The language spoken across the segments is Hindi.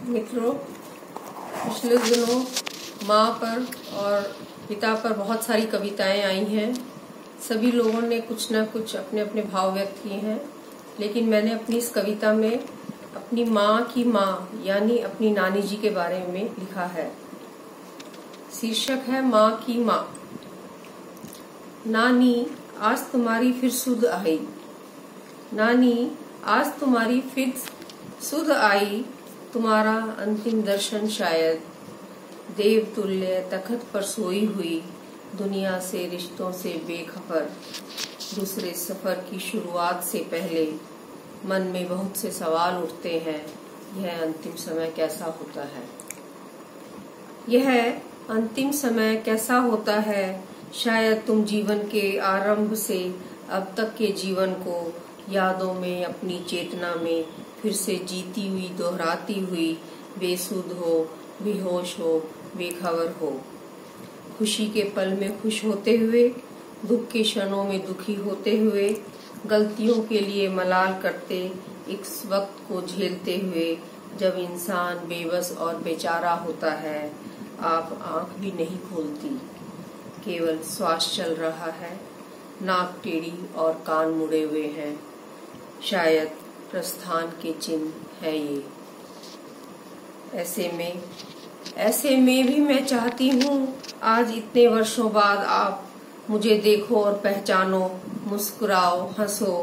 मित्रों, पिछले दिनों माँ पर और पिता पर बहुत सारी कविताएं आई हैं। सभी लोगों ने कुछ न कुछ अपने अपने भाव व्यक्त किए हैं, लेकिन मैंने अपनी इस कविता में अपनी माँ की माँ यानी अपनी नानी जी के बारे में लिखा है। शीर्षक है माँ की माँ। नानी आज तुम्हारी फिर सुध आई, नानी आज तुम्हारी फिर सुध आई, तुम्हारा अंतिम दर्शन शायद देव तुल्य तखत पर सोई हुई, दुनिया से रिश्तों से बेखबर, दूसरे सफर की शुरुआत से पहले मन में बहुत से सवाल उठते हैं। यह अंतिम समय कैसा होता है, यह अंतिम समय कैसा होता है। शायद तुम जीवन के आरंभ से अब तक के जीवन को यादों में, अपनी चेतना में फिर से जीती हुई, दोहराती हुई, बेसुध हो, बेहोश हो, बेखबर हो। खुशी के पल में खुश होते हुए, दुख के क्षणों में दुखी होते हुए, गलतियों के लिए मलाल करते, इस वक्त को झेलते हुए जब इंसान बेबस और बेचारा होता है। आप आंख भी नहीं खोलती, केवल श्वास चल रहा है, नाक टेढ़ी और कान मुड़े हुए हैं। शायद प्रस्थान के चिन्ह है ये। ऐसे में भी मैं चाहती हूँ आज इतने वर्षों बाद आप मुझे देखो और पहचानो, मुस्कुराओ, हंसो।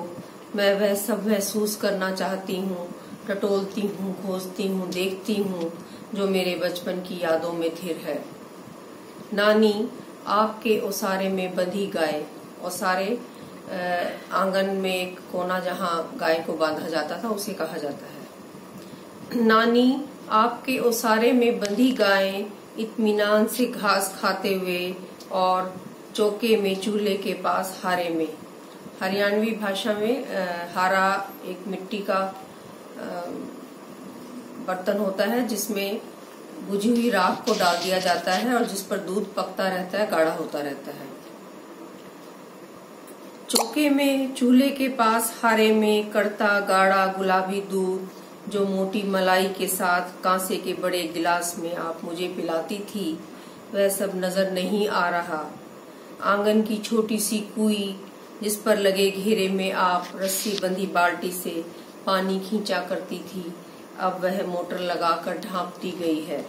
मैं वह सब महसूस करना चाहती हूँ, टटोलती हूँ, खोजती हूँ, देखती हूँ जो मेरे बचपन की यादों में थिर है। नानी आपके ओसारे में बंधी गाय, ओसारे आंगन में एक कोना जहाँ गाय को बांधा जाता था उसे कहा जाता है। नानी आपके ओसारे में बंधी गायें इत्मीनान से घास खाते हुए और चौके में चूल्हे के पास हारे में, हरियाणवी भाषा में हारा एक मिट्टी का बर्तन होता है जिसमें बुझी हुई राख को डाल दिया जाता है और जिस पर दूध पकता रहता है, गाढ़ा होता रहता है। चौके में, चूल्हे के पास हारे में कड़ता गाढ़ा गुलाबी दूध जो मोटी मलाई के साथ कांसे के बड़े गिलास में आप मुझे पिलाती थी, वह सब नजर नहीं आ रहा। आंगन की छोटी सी कुई जिस पर लगे घेरे में आप रस्सी बंधी बाल्टी से पानी खींचा करती थी, अब वह मोटर लगाकर ढांपती गई है।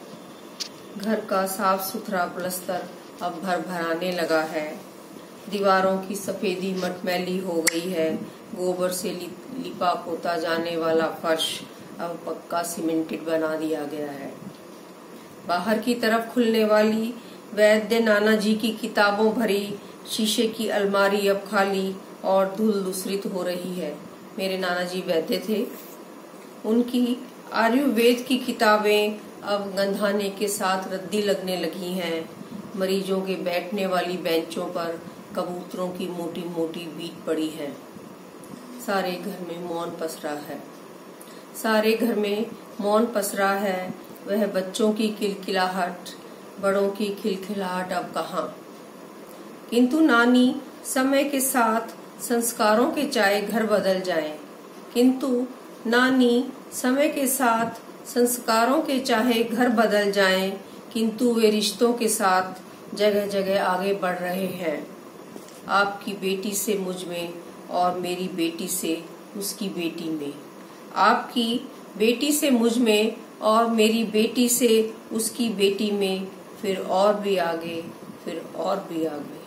घर का साफ सुथरा प्लस्तर अब भरभराने लगा है। दीवारों की सफेदी मटमैली हो गई है। गोबर से लिपा पोता जाने वाला फर्श अब पक्का सीमेंटेड बना दिया गया है। बाहर की तरफ खुलने वाली वैद्य नाना जी की किताबों भरी शीशे की अलमारी अब खाली और धूल दूसरित हो रही है। मेरे नाना जी वैद्य थे। उनकी आयुर्वेद की किताबें अब गंधाने के साथ रद्दी लगने लगी हैं। मरीजों के बैठने वाली बेंचों पर कबूतरों की मोटी मोटी बीट पड़ी है। सारे घर में मौन पसरा है। सारे घर में मौन पसरा है। वह बच्चों की किलकिलाहट, बड़ों की खिलखिलाहट अब कहाँ। किंतु नानी समय के साथ संस्कारों के चाहे घर बदल जाएं, किंतु नानी समय के साथ संस्कारों के चाहे घर बदल जाएं, किंतु वे रिश्तों के साथ जगह जगह आगे बढ़ रहे हैं। आपकी बेटी से मुझ में और मेरी बेटी से उसकी बेटी में, आपकी बेटी से मुझ में और मेरी बेटी से उसकी बेटी में, फिर और भी आगे, फिर और भी आगे।